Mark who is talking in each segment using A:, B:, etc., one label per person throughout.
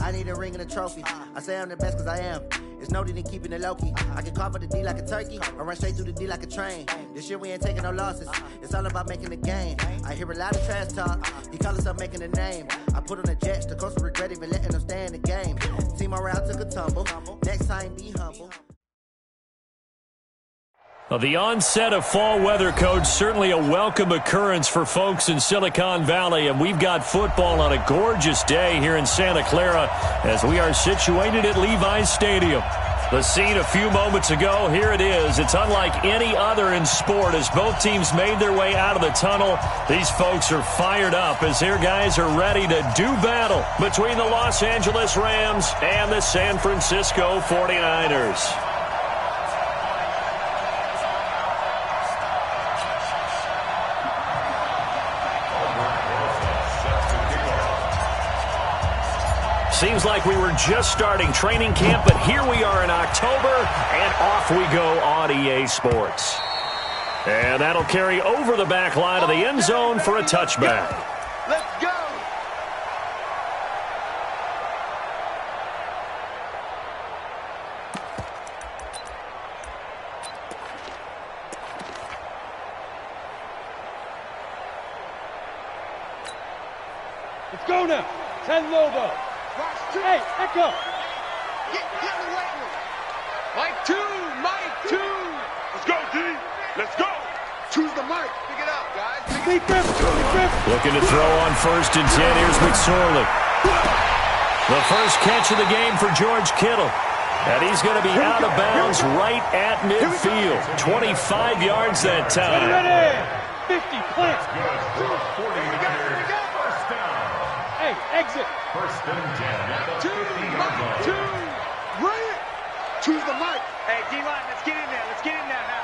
A: I need a ring and a trophy. I say I'm the best cause I am. It's no need in keeping it low-key. I can carve up the D like a turkey or run straight through the D like a train. This year we ain't taking no losses. It's all about making the game. I hear a lot of trash talk. He call us up making a name. I put on the Jets. The coach will regret even letting them stay in the game. Team morale took a tumble. Next time, be humble.
B: Well, the onset of fall weather, Coach, certainly a welcome occurrence for folks in Silicon Valley, and we've got football on a gorgeous day here in Santa Clara as we are situated at Levi's Stadium. The scene a few moments ago, here it is. It's unlike any other in sport as both teams made their way out of the tunnel. These folks are fired up as their guys are ready to do battle between the Los Angeles Rams and the San Francisco 49ers. Seems like we were just starting training camp, but here we are in October, and off we go on EA Sports. And that'll carry over the back line of the end zone for a touchback.
A: Let's go!
C: Let's go now. 10 Lobo. Hey, Echo!
A: Get in the weight room.
D: Mike 2! Let's go, D! Let's go!
A: Choose the mic. Pick it up, guys.
C: Big grip.
B: Looking to throw on 1st and 10. Here's McSorley. The first catch of the game for George Kittle. And he's going to be out of bounds right at midfield. 25 yards that time.
C: Ready. 50, plant. Hey, exit.
D: 1st and 10.
A: 2, bring it. Choose the mic.
D: Hey, D-line, let's get in there. Now.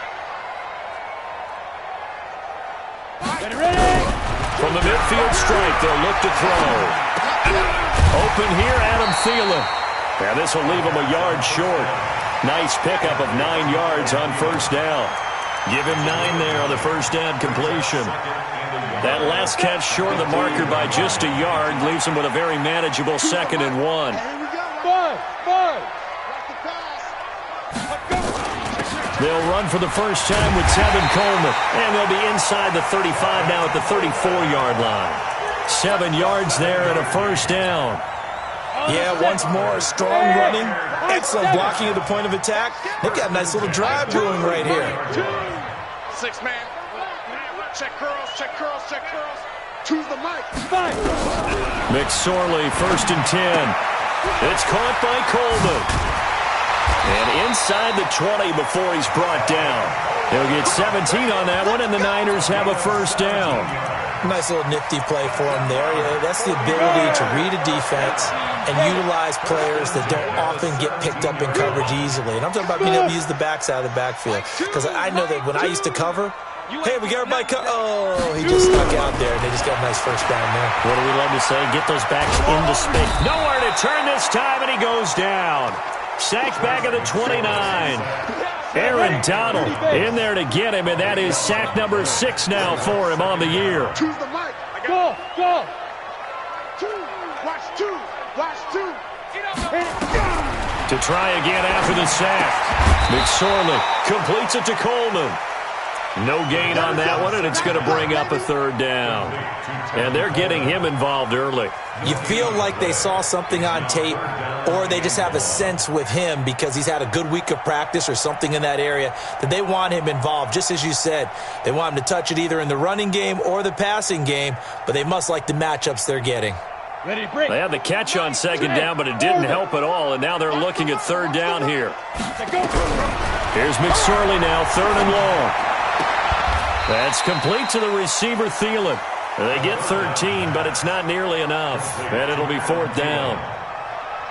C: Ready.
B: From the midfield strike, they'll look to throw. Open here, Adam Thielen. And this will leave him a yard short. Nice pickup of 9 yards on 1st down. Give him 9 there on the 1st down completion. That last catch short of the marker by just a yard leaves him with a very manageable 2nd and 1.
C: Five.
B: They'll run for the first time with Tevin Coleman, and they'll be inside the 35 now at the 34-yard line. 7 yards there and a 1st down.
E: Yeah, once more, strong running, excellent blocking at the point of attack. They've got a nice little drive brewing right here.
D: 6-man. Check curls.
A: Choose the mic.
B: McSorley, 1st and 10. It's caught by Coleman. And inside the 20 before he's brought down. He'll get 17 on that one, and the Niners have a 1st down.
E: Nice little nifty play for him there. Yeah, that's the ability to read a defense and utilize players that don't often get picked up in coverage easily. And I'm talking about being able to use the backs out of the backfield. Because I know that when I used to cover, hey, we got everybody oh, he just stuck out there, and they just got a nice 1st down there.
B: What do we love to say? Get those backs into space. Nowhere to turn this time, and he goes down. Sacked back at the 29. Aaron Donald in there to get him, and that is sack number 6 now for him on the year.
A: Choose the mic.
C: Go.
A: 2. Watch 2.
B: To try again after the sack. McSorley completes it to Coleman. No gain on that one, and it's going to bring up a 3rd down. And they're getting him involved early.
E: You feel like they saw something on tape, or they just have a sense with him because he's had a good week of practice or something in that area that they want him involved. Just as you said, they want him to touch it either in the running game or the passing game, but they must like the matchups they're getting.
C: Ready, break.
B: They had the catch on 2nd down, but it didn't help at all, and now they're looking at 3rd down here. Here's McSorley now, 3rd and long. That's complete to the receiver, Thielen. They get 13, but it's not nearly enough, and it'll be 4th down.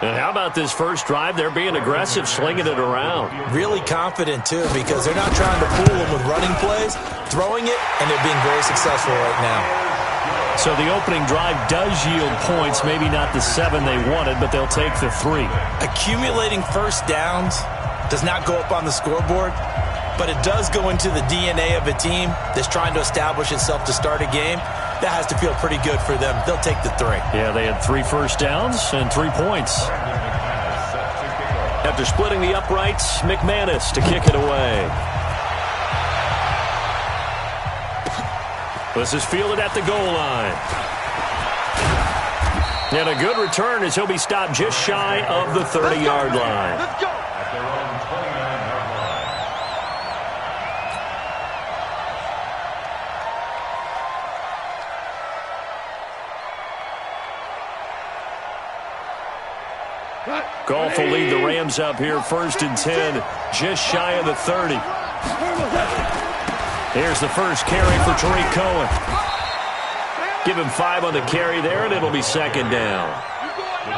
B: And how about this first drive? They're being aggressive, slinging it around.
E: Really confident, too, because they're not trying to fool them with running plays, throwing it, and they're being very successful right now.
B: So the opening drive does yield points, maybe not the 7 they wanted, but they'll take the 3.
E: Accumulating 1st downs does not go up on the scoreboard, but it does go into the DNA of a team that's trying to establish itself to start a game. that has to feel pretty good for them. They'll take the 3.
B: Yeah, they had 3 first downs and 3 points. After splitting the uprights, McManus to kick it away. This is fielded at the goal line. And a good return as he'll be stopped just shy of the 30-yard line.
D: Let's go.
F: At their own 29-yard line.
B: Goff will lead the Rams up here, 1st and 10, just shy of the 30. Here's the first carry for Tariq Cohen. Give him 5 on the carry there, and it'll be 2nd down.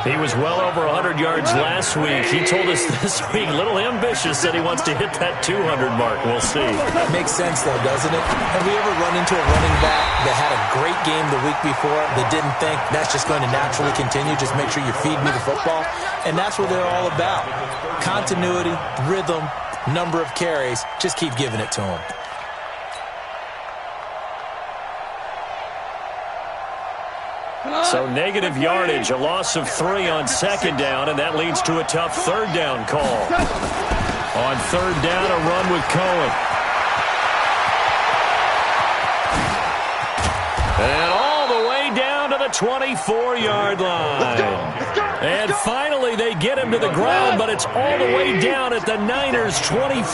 B: He was well over 100 yards last week. He told us this week, a little ambitious, that he wants to hit that 200 mark. We'll see.
E: Makes sense, though, doesn't it? Have we ever run into a running back that had a great game the week before that didn't think that's just going to naturally continue? Just make sure you feed me the football. And that's what they're all about. Continuity, rhythm, number of carries. Just keep giving it to him.
B: So negative yardage, a loss of 3 on 2nd down, and that leads to a tough 3rd down call. On 3rd down, a run with Cohen. And all the way down to the 24-yard line. And finally, they get him to the ground, but it's all the way down at the Niners' 24.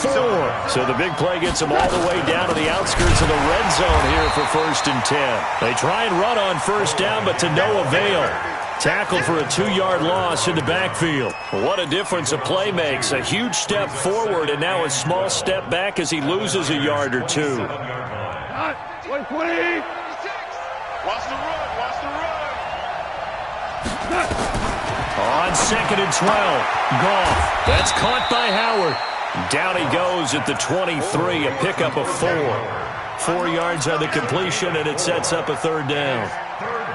B: So the big play gets them all the way down to the outskirts of the red zone here for 1st and 10. They try and run on 1st down, but to no avail. Tackled for a 2-yard loss in the backfield. What a difference a play makes. A huge step forward and now a small step back as he loses a yard or 2.
C: 20.
D: Watch the run. Watch the run.
B: On 2nd and 12, Goff. That's caught by Howard. Down he goes at the 23, a pickup of 4. 4 yards on the completion, and it sets up a 3rd down.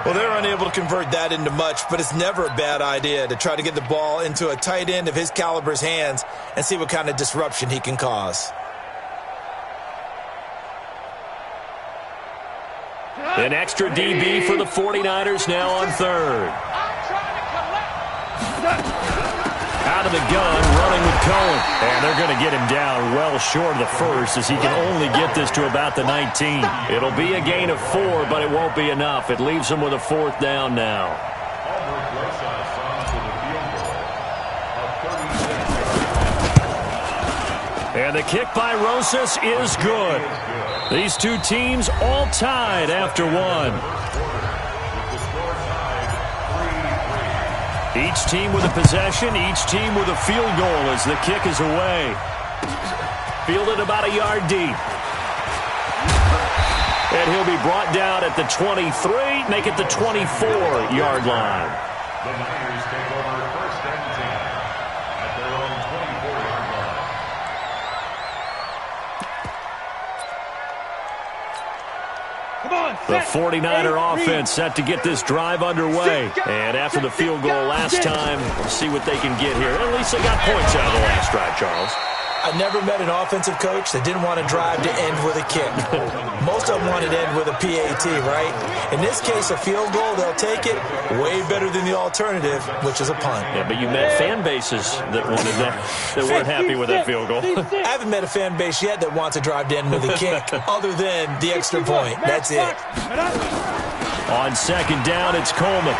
E: Well, they're unable to convert that into much, but it's never a bad idea to try to get the ball into a tight end of his caliber's hands and see what kind of disruption he can cause.
B: An extra DB for the 49ers now on 3rd. Out of the gun, running with Cohen. And they're going to get him down well short of the 1st as he can only get this to about the 19. It'll be a gain of 4, but it won't be enough. It leaves him with a 4th down now. And the kick by Rosas is good. These 2 teams all tied after 1. Each team with a possession, each team with a field goal as the kick is away. Fielded about a yard deep. And he'll be brought down at the 23, make it the 24-yard line.
F: The Niners take over 1st and 10 at their own 24-yard line.
B: The 49er offense set to get this drive underway. And after the field goal last time, we'll see what they can get here. At least they got points out of the last drive, Charles.
E: I never met an offensive coach that didn't want to drive to end with a kick. Most of them wanted to end with a PAT, right? In this case, a field goal, they'll take it way better than the alternative, which is a punt.
B: Yeah, but you met fan bases that wanted that weren't happy with that field goal.
E: I haven't met a fan base yet that wants to drive to end with a kick other than the extra point. That's it.
B: On 2nd down, it's Coleman.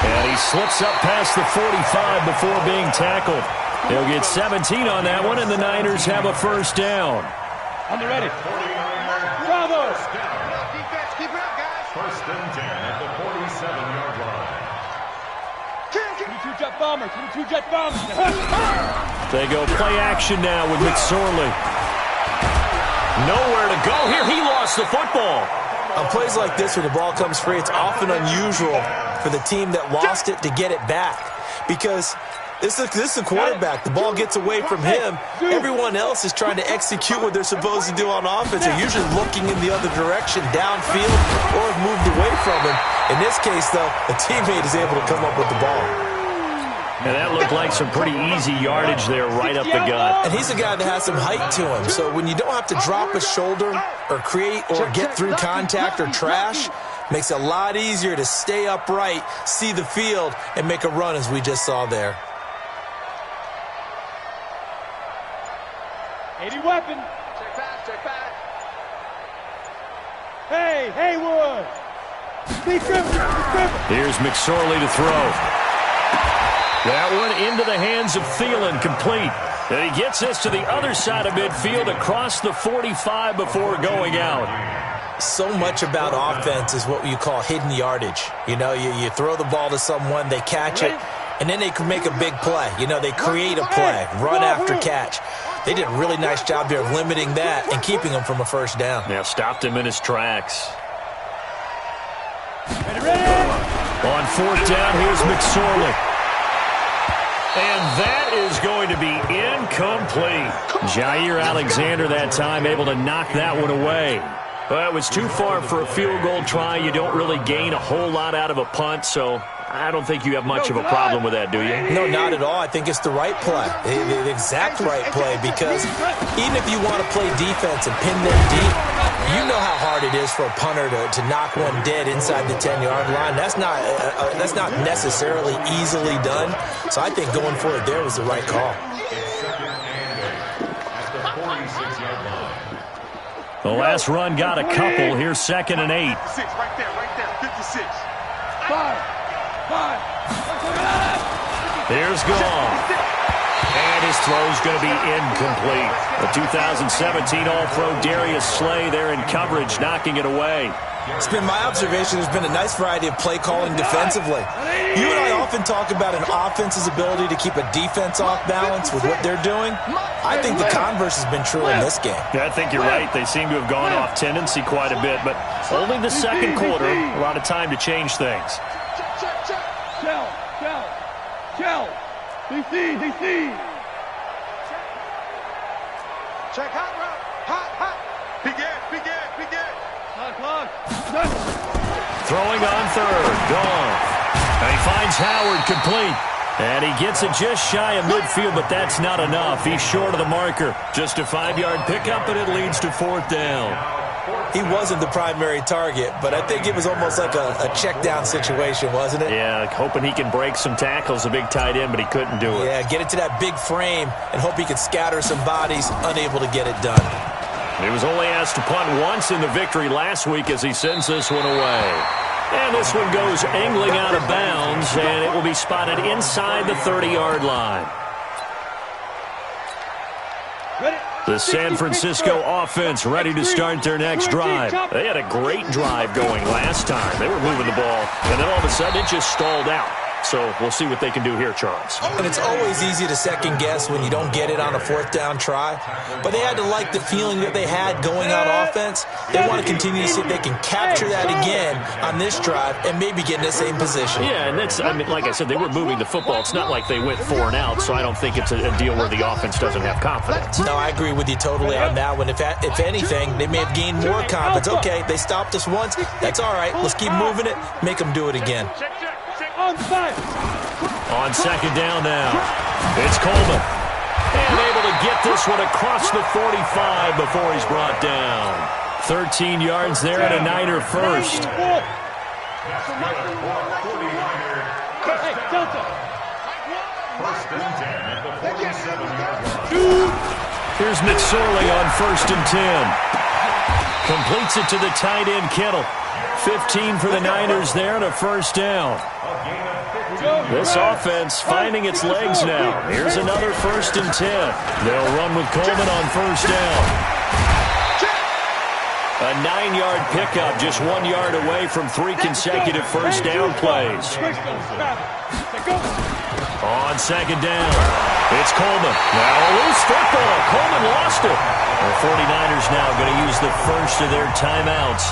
B: And he slips up past the 45 before being tackled. He'll get 17 on that one, and the Niners have a 1st down.
C: On the ready.
D: Bravo. Defense, keep it up, guys.
F: 1st and 10 at the 47-yard line.
C: 22 jet bombers. 22 jet bombers.
B: They go play action now with McSorley. Nowhere to go here. He lost the football.
E: On plays like this where the ball comes free, it's often unusual for the team that lost it to get it back because this is a quarterback. The ball gets away from him. Everyone else is trying to execute what they're supposed to do on offense. They're usually looking in the other direction, downfield, or have moved away from him. In this case, though, a teammate is able to come up with the ball.
B: And that looked like some pretty easy yardage there right up the gut.
E: And he's a guy that has some height to him. So when you don't have to drop a shoulder or create or get through contact or trash, makes it a lot easier to stay upright, see the field, and make a run as we just saw there.
C: 80 weapon.
D: Check back, check back.
C: Hey, Haywood.
B: Here's McSorley to throw. That one into the hands of Thielen, complete. And he gets this to the other side of midfield across the 45 before going out.
E: So much about offense is what you call hidden yardage. You know, you throw the ball to someone, they catch it, and then they can make a big play. You know, they create a play, run after catch. They did a really nice job there of limiting that and keeping him from a first down.
B: Yeah, stopped him in his tracks.
C: Ready.
B: On fourth down, here's McSorley. And that is going to be incomplete. Jair Alexander that time able to knock that one away. Well, it was too far for a field goal try. You don't really gain a whole lot out of a punt, so I don't think you have much of a problem with that, do you?
E: No, not at all. I think it's the right play, the exact right play, because even if you want to play defense and pin them deep, you know how hard it is for a punter to knock one dead inside the 10-yard line. That's not necessarily easily done. So I think going for it there was the right call.
B: The last run got a couple. Here's 2nd and 8.
D: 56, right there, 56.
C: 5.
B: Here's Gall. And his throw's going to be incomplete. The 2017 All-Pro Darius Slay there in coverage, knocking it away.
E: It's been my observation there's been a nice variety of play calling defensively. You and I often talk about an offense's ability to keep a defense off balance with what they're doing. I think the converse has been true in this game.
B: Yeah, I think you're right. They seem to have gone off tendency quite a bit, but only the second quarter, a lot of time to change things.
C: Shell. DC.
D: Check hot route. Hot. Begin. Clock.
B: Throwing on third. Gone. And he finds Howard complete. And he gets it just shy of midfield, but that's not enough. He's short of the marker. Just a 5-yard pickup, and it leads to 4th down.
E: He wasn't the primary target, but I think it was almost like a check-down situation, wasn't it?
B: Yeah, hoping he can break some tackles, a big tight end, but he couldn't do it.
E: Yeah, get it to that big frame and hope he could scatter some bodies, unable to get it done.
B: He was only asked to punt once in the victory last week as he sends this one away. And this one goes angling out of bounds, and it will be spotted inside the 30-yard line. The San Francisco offense ready to start their next drive. They had a great drive going last time. They were moving the ball, and then all of a sudden it just stalled out. So we'll see what they can do here, Charles.
E: And it's always easy to second guess when you don't get it on a 4th down try. But they had to like the feeling that they had going on offense. They want to continue to see if they can capture that again on this drive and maybe get in the same position.
B: Yeah, and that's, I mean, like I said, they were moving the football. It's not like they went 4 and out, so I don't think it's a deal where the offense doesn't have confidence.
E: No, I agree with you totally on that one. If anything, they may have gained more confidence. Okay, they stopped us once. That's all right. Let's keep moving it. Make them do it again.
B: On 2nd down now, it's Coleman. And able to get this one across the 45 before he's brought down. 13 yards there and a Niner first. Here's McSorley on 1st and 10. Completes it to the tight end, Kittle. 15 for the Niners there and a first down. This offense finding its legs now. Here's another 1st and 10. They'll run with Coleman on 1st down. A 9-yard pickup, just 1 yard away from 3 consecutive first down plays. On 2nd down, it's Coleman. Now a loose football. Coleman lost it. The 49ers now going to use the first of their timeouts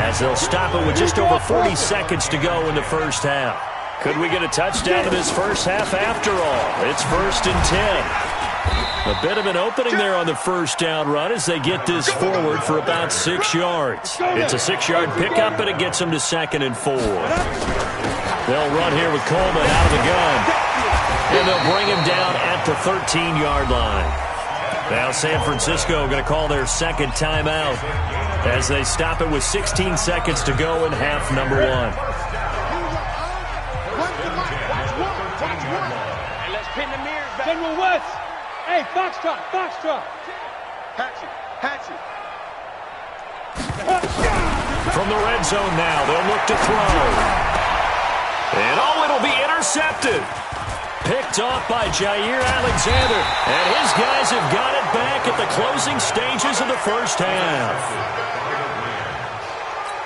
B: as they'll stop it with just over 40 seconds to go in the first half. Could we get a touchdown in this first half after all? It's 1st and 10. A bit of an opening there on the first down run as they get this forward for about 6 yards. It's a 6-yard pickup, and it gets them to 2nd and 4. They'll run here with Coleman out of the gun. And they'll bring him down at the 13-yard line. Now San Francisco going to call their second timeout as they stop it with 16 seconds to go in half number one.
D: Let's pin the mirrors back.
C: General West. Hey, Foxtrot, Foxtrot.
D: Hatchet.
B: From the red zone now, they'll look to throw. And it'll be intercepted. Picked off by Jair Alexander. And his guys have got it back at the closing stages of the first half.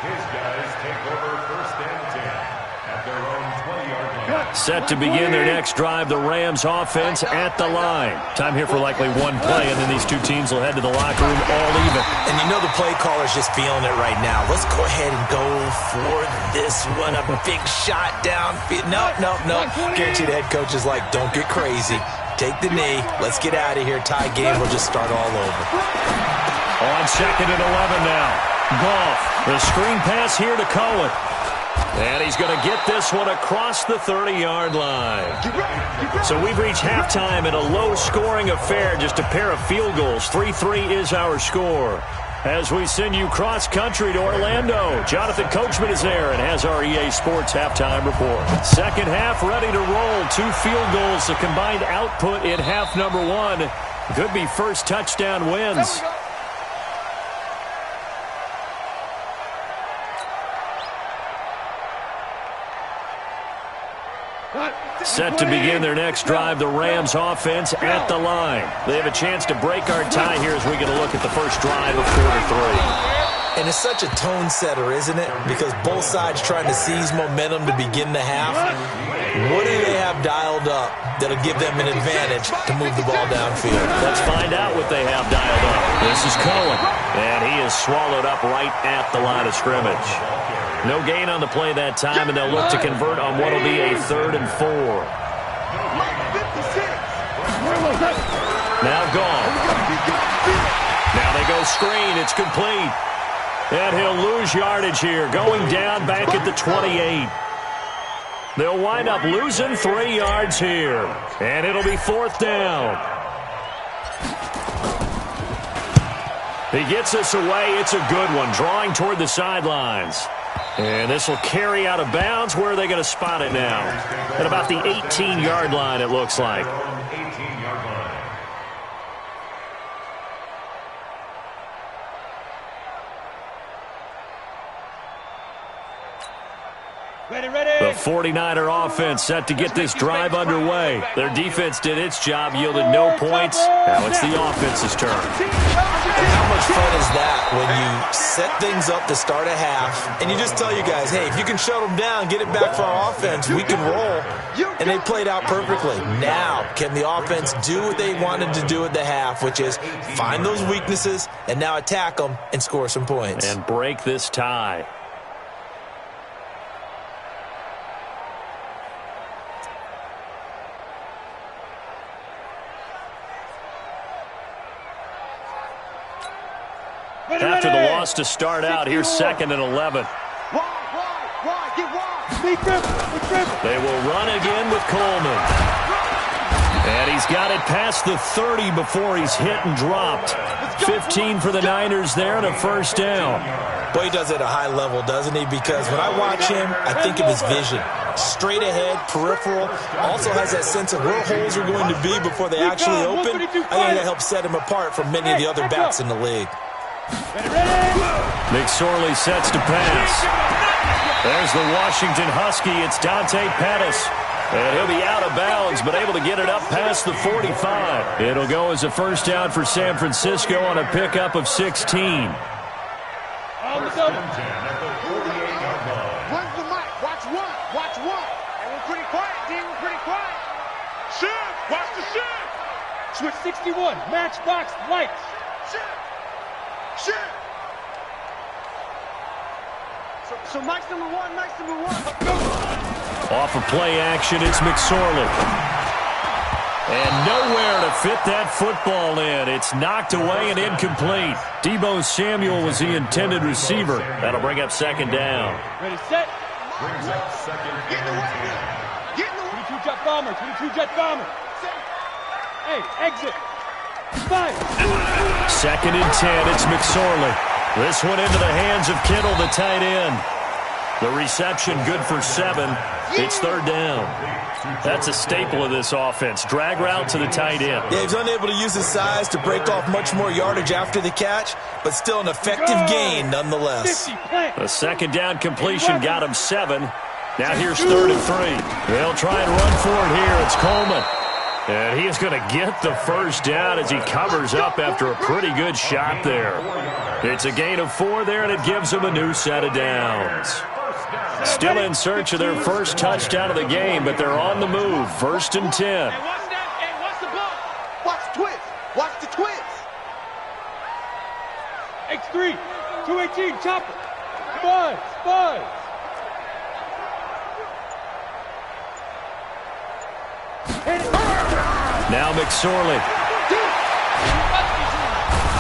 F: His guys take over first and 10 at their own 20-yard line.
B: Set to begin their next drive, the Rams offense at the line. Time here for likely one play, and then these two teams will head to the locker room all even.
E: And you know the play caller's just feeling it right now. Let's go ahead and go for this one. A big shot downfield. No. Guaranteed the head coach is like, don't get crazy. Take the knee. Let's get out of here. Tie game will just start all over.
B: On second and 11 now. Goff, the screen pass here to Cohen. And he's going to get this one across the 30-yard line. So we've reached halftime in a low-scoring affair, just a pair of field goals. 3-3 is our score. As we send you cross-country to Orlando, Jonathan Coachman is there and has our EA Sports halftime report. Second half ready to roll. 2 field goals, the combined output in half number one. Could be first touchdown wins. Set to begin their next drive, the Rams offense at the line. They have a chance to break our tie here as we get a look at the first drive of quarter 3.
E: And it's such a tone setter, isn't it? Because both sides trying to seize momentum to begin the half. What do they have dialed up that'll give them an advantage to move the ball downfield?
B: Let's find out what they have dialed up. This is Cohen, and he is swallowed up right at the line of scrimmage. No gain on the play that time, and they'll look to convert on what will be a 3rd and 4. Now gone. Now they go screen. It's complete. And he'll lose yardage here, going down back at the 28. They'll wind up losing 3 yards here, and it'll be 4th down. He gets us away. It's a good one, drawing toward the sidelines. And this will carry out of bounds. Where are they going to spot it now? At about the 18-yard line, it looks like.
F: 18-yard line.
B: The 49er offense set to get this drive underway. Their defense did its job, yielded no points. Now it's the offense's turn.
E: And how much fun is that when you set things up to start a half and you just tell you guys, hey, if you can shut them down, get it back for our offense, we can roll. And they played out perfectly. Now, can the offense do what they wanted to do at the half, which is find those weaknesses and now attack them and score some points?
B: And break this tie. After the loss to start out, here's 2nd and 11. They will run again with Coleman. And he's got it past the 30 before he's hit and dropped. 15 for the Niners there and a first down.
E: Boy, he does it at a high level, doesn't he? Because when I watch him, I think of his vision. Straight ahead, peripheral. Also has that sense of where holes are going to be before they actually open. I think that helps set him apart from many of the other backs in the league.
B: McSorley sets to pass. There's the Washington Husky. It's Dante Pettis. And he'll be out of bounds, but able to get it up past the 45. It'll go as a first down for San Francisco on a pickup of 16.
D: Where's the mic? Watch one. Watch one. And we're pretty quiet, D. We're pretty quiet. Shift. Watch the shift.
C: Switch 61. Matchbox lights.
D: Shift. Shift. So Mike's number one. Mike's number one.
B: Off of play action, it's McSorley. And nowhere to fit that football in. It's knocked away and incomplete. Deebo Samuel was the intended receiver. That'll bring up 2nd down.
C: Ready, set.
F: Brings up 2nd and 10.
D: Get in the way.
C: jet bomber, 22 jet bomber. Hey, exit. 5.
B: 2nd and 10, it's McSorley. This one into the hands of Kittle, the tight end. The reception good for 7. It's 3rd down. That's a staple of this offense. Drag route to the tight end.
E: Yeah, he's unable to use his size to break off much more yardage after the catch, but still an effective gain nonetheless.
B: A 2nd down completion got him 7. Now here's 3rd and 3. They'll try and run for it here. It's Coleman. And he is going to get the 1st down as he covers up after a pretty good shot there. It's a gain of 4 there, and it gives them a new set of downs. Still in search of their first touchdown of the game, but they're on the move. 1st and 10.
D: Hey, watch that. Hey, watch the ball. Watch the twist. Watch the twist.
C: X3, 218, chopper. Buzz, buzz.
B: Now McSorley.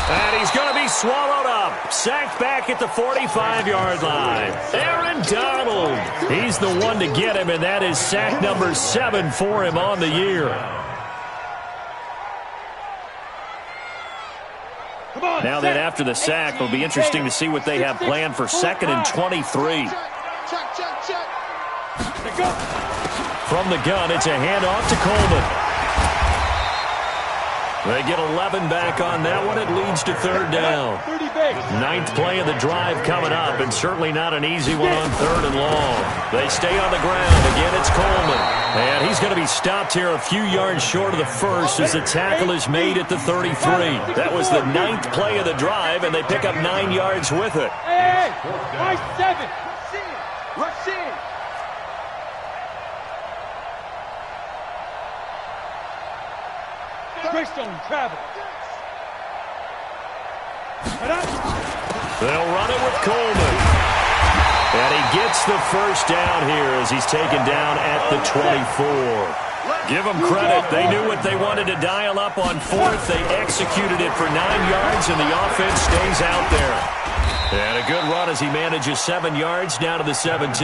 B: And he's going to be swallowed up. Sacked back at the 45-yard line. Aaron Donald. He's the one to get him, and that is sack number 7 for him on the year. Now then, after the sack, it'll be interesting to see what they have planned for 2nd and 23. From the gun, it's a handoff to Coleman. They get 11 back on that one. It leads to 3rd down. 9th play of the drive coming up, and certainly not an easy one on 3rd and long. They stay on the ground. Again, it's Coleman. And he's going to be stopped here a few yards short of the 1st as the tackle is made at the 33. That was the 9th play of the drive, and they pick up 9 yards with it.
C: Hey, nice 7.
D: Rush in.
C: Greystone travel.
B: They'll run it with Coleman. And he gets the 1st down here as he's taken down at the 24. Give them credit. They knew what they wanted to dial up on 4th. They executed it for 9 yards, and the offense stays out there. And a good run as he manages 7 yards down to the 17.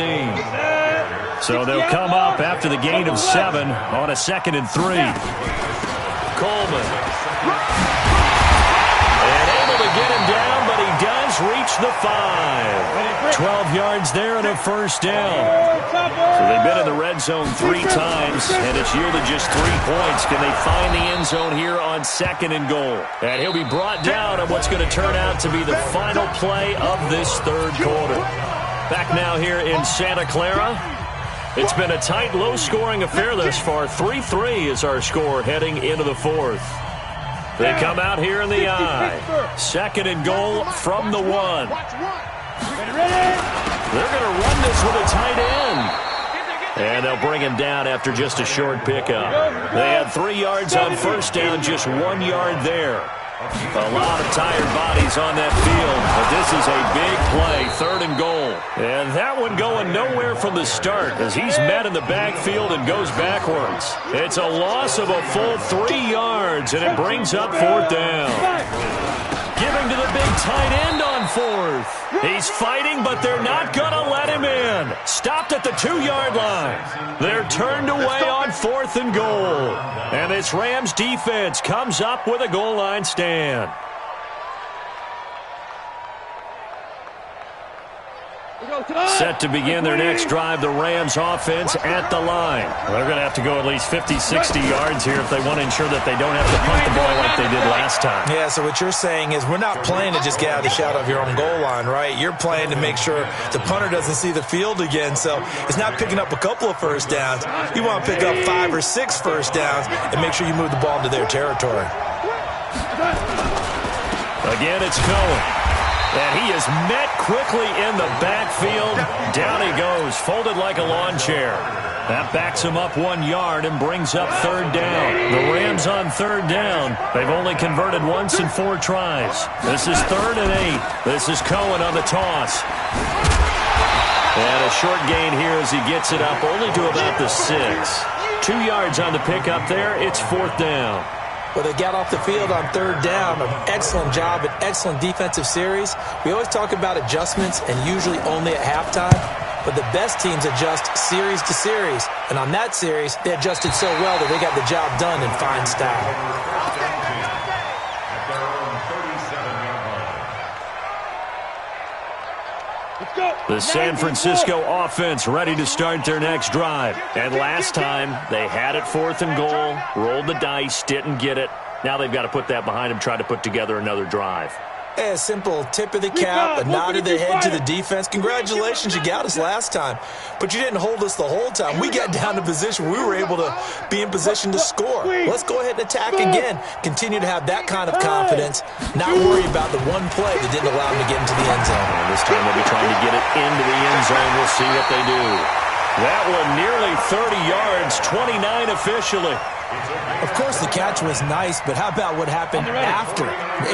B: So they'll come up after the gain of 7 on a 2nd and 3. Coleman. And able to get him down, but he does reach the 5. 12 yards there and a 1st down. So they've been in the red zone 3 times, and it's yielded just 3 points. Can they find the end zone here on 2nd and goal? And he'll be brought down on what's going to turn out to be the final play of this 3rd quarter. Back now here in Santa Clara. It's been a tight, low-scoring affair thus far. 3-3 is our score heading into the 4th. They come out here in the I. 2nd and goal from the 1. They're going to run this with a tight end. And they'll bring him down after just a short pickup. They had 3 yards on 1st down, just 1 yard there. A lot of tired bodies on that field, but this is a big play, 3rd and goal. And that one going nowhere from the start as he's met in the backfield and goes backwards. It's a loss of a full 3 yards, and it brings up 4th down. Giving to the big tight end on 4th. He's fighting, but they're not going to let him in. Stopped at the 2-yard line. They're turned away on 4th and goal. And this Rams defense comes up with a goal line stand. Set to begin their next drive, the Rams offense at the line. They're going to have to go at least 50, 60 yards here if they want to ensure that they don't have to punt the ball like they did last time.
E: Yeah, so what you're saying is we're not playing to just get out of the shadow of your own goal line, right? You're playing to make sure the punter doesn't see the field again. So it's not picking up a couple of 1st downs. You want to pick up 5 or 6 1st downs and make sure you move the ball into their territory.
B: Again, it's Cohen. And he is met quickly in the backfield. Down he goes, folded like a lawn chair. That backs him up 1 yard and brings up 3rd down. The Rams on 3rd down. They've only converted once in 4 tries. This is 3rd and 8. This is Cohen on the toss. And a short gain here as he gets it up only to about the 6. 2 yards on the pickup there. It's 4th down.
E: Well, they got off the field on 3rd down. An excellent job, an excellent defensive series. We always talk about adjustments and usually only at halftime. but the best teams adjust series to series. And on that series, they adjusted so well that they got the job done in fine style.
B: The San Francisco offense ready to start their next drive. And last time, they had it 4th and goal, rolled the dice, didn't get it. Now they've got to put that behind them, try to put together another drive.
E: A simple tip of the cap, a nod of the head to the defense. Congratulations, you got us last time. But you didn't hold us the whole time. We got down to position where we were able to be in position to score. Let's go ahead and attack again. Continue to have that kind of confidence. Not worry about the one play that didn't allow them to get into the end zone.
B: And this time they'll be trying to get it into the end zone. We'll see what they do. That one nearly 30 yards, 29 officially.
E: Of course, the catch was nice, but how about what happened after?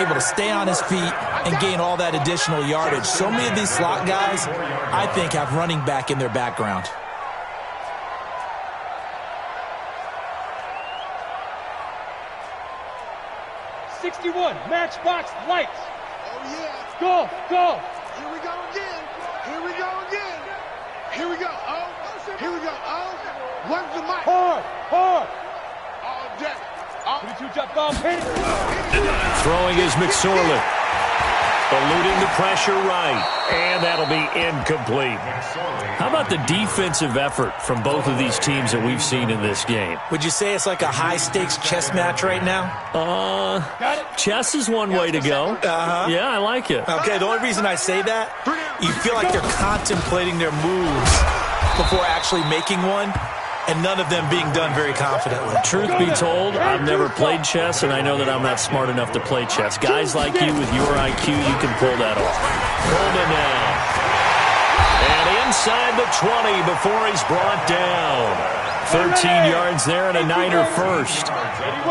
E: Able to stay on his feet and gain all that additional yardage. So many of these slot guys, I think, have running back in their background.
C: '61, matchbox lights.
D: Oh, yeah.
C: Go, go.
D: Here we go again. Here we go again. Here we go. Oh, here we go. Oh, where's the mic?
C: Hard, hard.
D: All day. Oh.
C: 22 jump ball, hit it.
B: Throwing is McSorley. Eluding the pressure right. And that'll be incomplete. How about the defensive effort from both of these teams that we've seen in this game?
E: Would you say it's like a high-stakes chess match right now?
B: Chess is one way to go. Yeah, I like it.
E: Okay, the only reason I say that, you feel like they're contemplating their moves before actually making one, and none of them being done very confidently.
B: Truth be told, I've never played chess, and I know that I'm not smart enough to play chess. Guys like you with your IQ, you can pull that off. Coleman now. And inside the 20 before he's brought down. 13 yards there and a Niner first.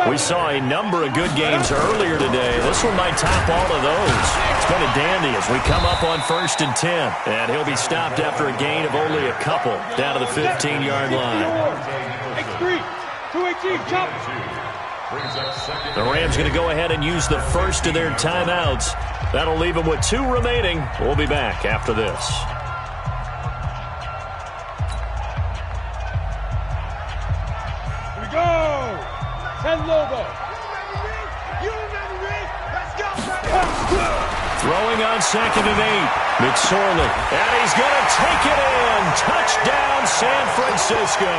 B: We saw a number of good games earlier today. This one might top all of those. It's been a dandy as we come up on 1st and 10. And he'll be stopped after a gain of only a couple down to the 15-yard line.
C: X3, 218, jump.
B: The Rams going to go ahead and use the first of their timeouts. That'll leave them with 2 remaining. We'll be back after this.
C: Go! 10 logo.
B: Throwing on 2nd and 8. McSorley. And he's going to take it in. Touchdown, San Francisco.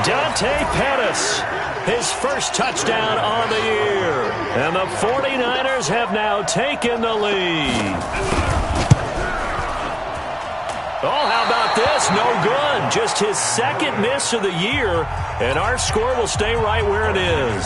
B: Dante Pettis. His first touchdown on the year. And the 49ers have now taken the lead. Oh, how about this? No good. Just his 2nd miss of the year, and our score will stay right where it is.